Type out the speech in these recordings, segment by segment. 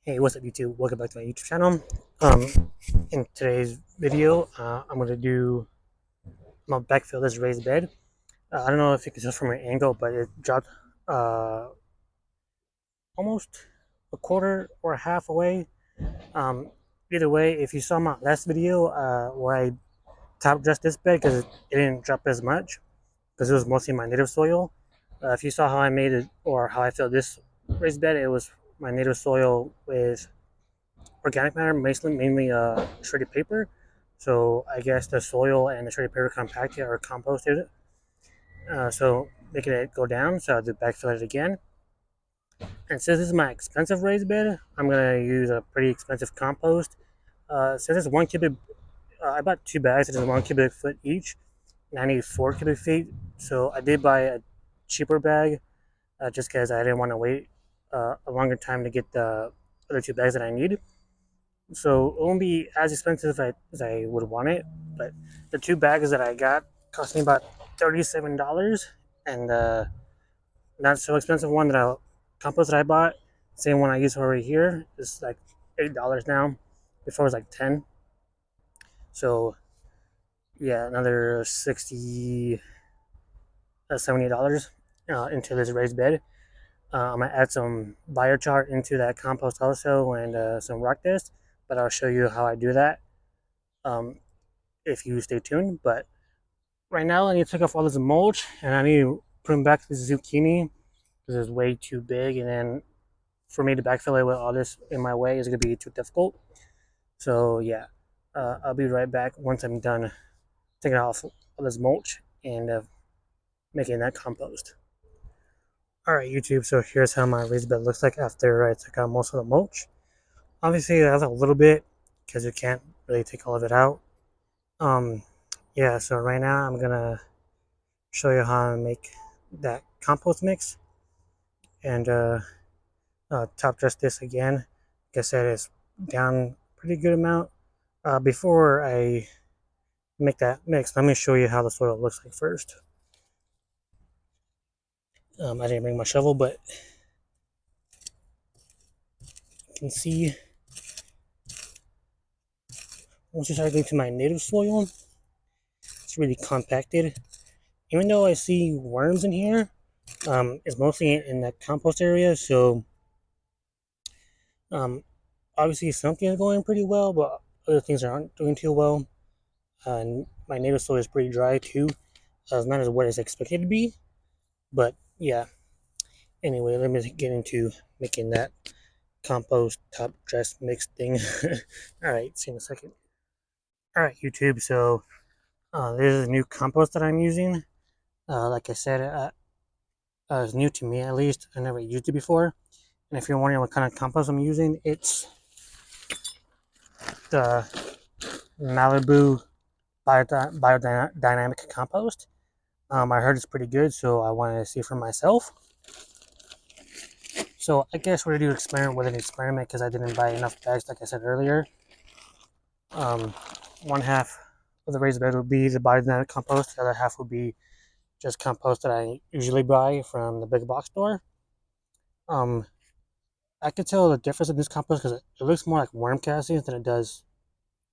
Hey, what's up YouTube? Welcome back to my YouTube channel. In today's video, I'm gonna backfill this raised bed. I don't know if you can tell from my angle, but it dropped uh, almost a quarter or a half away. Um, Either way, if you saw my last video where I top dressed this bed because it didn't drop as much because it was mostly my native soil. If you saw how I made it or how I filled this raised bed, it was my native soil with organic matter, mainly shredded paper. So I guess the soil and the shredded paper compacted or composted, so making it go down. So I have to backfill it again. And since this is my expensive raised bed, I'm gonna use a pretty expensive compost. Since it's 1 cubic, I bought 2 bags. It's 1 cubic foot each, and I need 4 cubic feet. So I did buy a cheaper bag, just because I didn't want to wait a longer time to get the other 2 bags that I need. So it won't be as expensive as I would want it, but the 2 bags that I got cost me about $37, and not so expensive one that I compost that I bought, same one I use over here, is like $8 now. Before it was like 10. So yeah, another 60, $70 into this raised bed. I'm gonna add some biochar into that compost also, and some rock dust, but I'll show you how I do that. Um, if you stay tuned. But right now, I need to take off all this mulch, and I need to prune back this zucchini because it's way too big. And then for me to backfill it with all this in my way is going to be too difficult. So yeah, I'll be right back once I'm done taking off all this mulch and making that compost. All right, YouTube. So here's how my raised bed looks like after I took out most of the mulch. Obviously, that's a little bit because you can't really take all of it out. Um, yeah. So right now, I'm gonna show you how to make that compost mix and top dress this again. Like I said, it's down a pretty good amount. Before I make that mix, let me show you how the soil looks like first. I didn't bring my shovel, but you can see once you start getting to my native soil, it's really compacted. Even though I see worms in here, it's mostly in that compost area, so um, obviously something is going pretty well, but other things aren't doing too well. And my native soil is pretty dry too. It's not as wet as expected to be, but yeah. Anyway, let me get into making that compost top dress mix thing. All right, see you in a second. All right, YouTube. So this is a new compost that I'm using. Like I said, it's new to me at least. I never used it before. And if you're wondering what kind of compost I'm using, it's the Malibu biodynamic compost. I heard it's pretty good, so I wanted to see for myself. So I guess we're gonna do an experiment with an experiment because I didn't buy enough bags, like I said earlier. Um, One half of the raised bed would be the biodynamic compost. The other half would be just compost that I usually buy from the big box store. Um, I could tell the difference in this compost because it looks more like worm castings than it does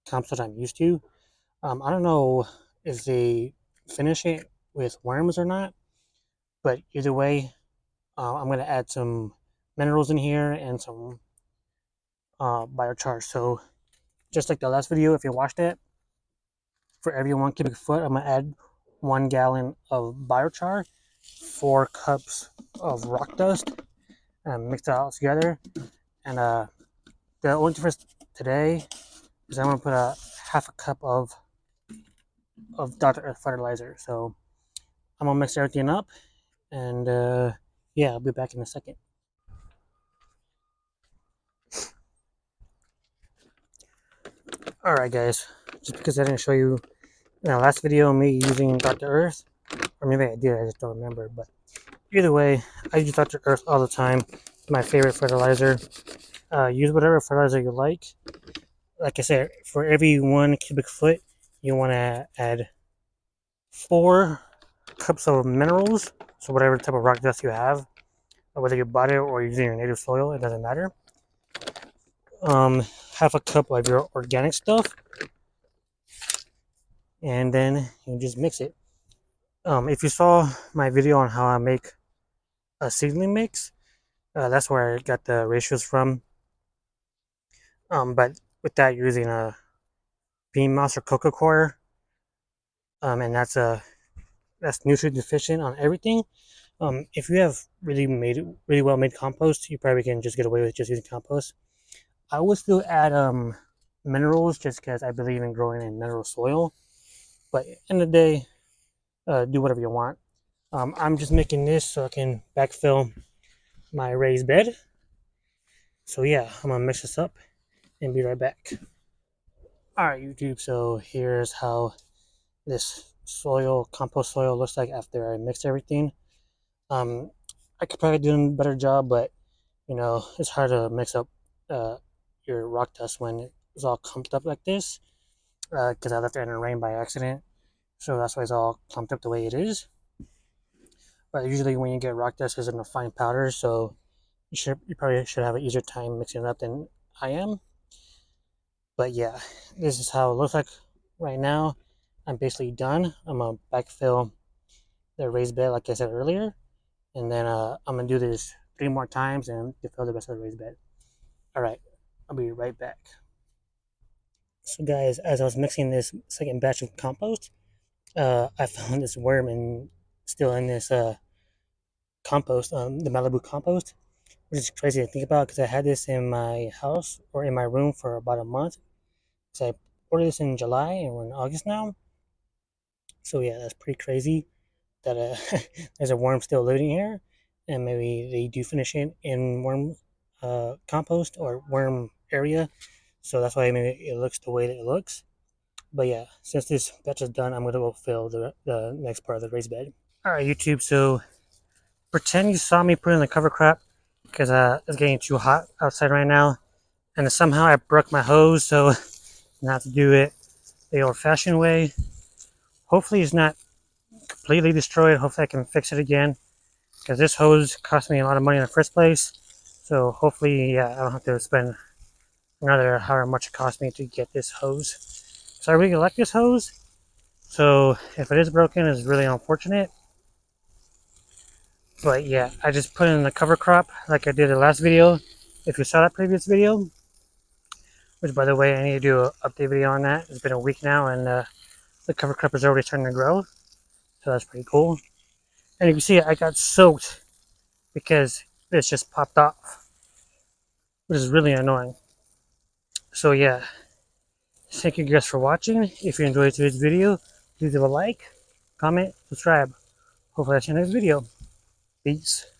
compost I'm used to. I don't know if they finish it with worms or not, but either way, I'm going to add some minerals in here and some biochar. So just like the last video, if you watched it, for every 1 cubic foot, I'm going to add 1 gallon of biochar, 4 cups of rock dust, and mix it all together. And the only difference today is I'm going to put a half a cup of Dr. Earth fertilizer. So I'm going to mix everything up, and yeah, I'll be back in a second. Alright guys, just because I didn't show you in the last video me using Dr. Earth, or maybe I did, I just don't remember, but either way, I use Dr. Earth all the time. It's my favorite fertilizer. Use whatever fertilizer you like. Like I said, for every 1 cubic foot, you want to add 4 cups of minerals, so whatever type of rock dust you have, or whether you bought it or using your native soil, it doesn't matter. half a cup of your organic stuff, and then you just mix it. If you saw my video on how I make a seedling mix, that's where I got the ratios from. But with that, you're using a bean moss or cocoa coir, and that's nutrient deficient on everything. If you have really well made compost, you probably can just get away with just using compost. I would still add minerals just because I believe in growing in mineral soil. But at the end of the day, do whatever you want. I'm just making this so I can backfill my raised bed. So yeah, I'm gonna mix this up and be right back. All right, YouTube. So here's how this compost soil, looks like after I mixed everything. Um, I could probably do a better job, but it's hard to mix up uh, your rock dust when it's all clumped up like this. Because I left it in the rain by accident, so that's why it's all clumped up the way it is. But usually, when you get rock dust, it's in a fine powder, so you probably should have an easier time mixing it up than I am. But yeah, this is how it looks like right now. I'm basically done. I'm gonna backfill the raised bed, like I said earlier, and then I'm gonna do this 3 more times and to fill the rest of the raised bed. All right, I'll be right back. So guys, as I was mixing this second batch of compost, I found this worm still in this compost, the Malibu compost, which is crazy to think about because I had this in my house or in my room for about a month. So I ordered this in July and we're in August now. So yeah, that's pretty crazy that there's a worm still living here, and maybe they do finish it in worm compost or worm area. So that's why maybe it looks the way that it looks. But yeah, since this batch is done, I'm gonna go fill the next part of the raised bed. All right, YouTube. So pretend you saw me put in the cover crop because it's getting too hot outside right now, and somehow I broke my hose, so not to do it the old-fashioned way. Hopefully, it's not completely destroyed. Hopefully, I can fix it again because this hose cost me a lot of money in the first place. So hopefully, yeah, I don't have to spend another however much it cost me to get this hose. So I really like this hose. So if it is broken, it's really unfortunate. But yeah, I just put in the cover crop like I did the last video. If you saw that previous video, which by the way, I need to do an update video on that. It's been a week now and the cover crop is already starting to grow. So that's pretty cool. And you can see I got soaked because this just popped off, which is really annoying. So yeah, thank you guys for watching. If you enjoyed today's video, please leave a like, comment, subscribe. Hopefully I'll see you next video. Peace.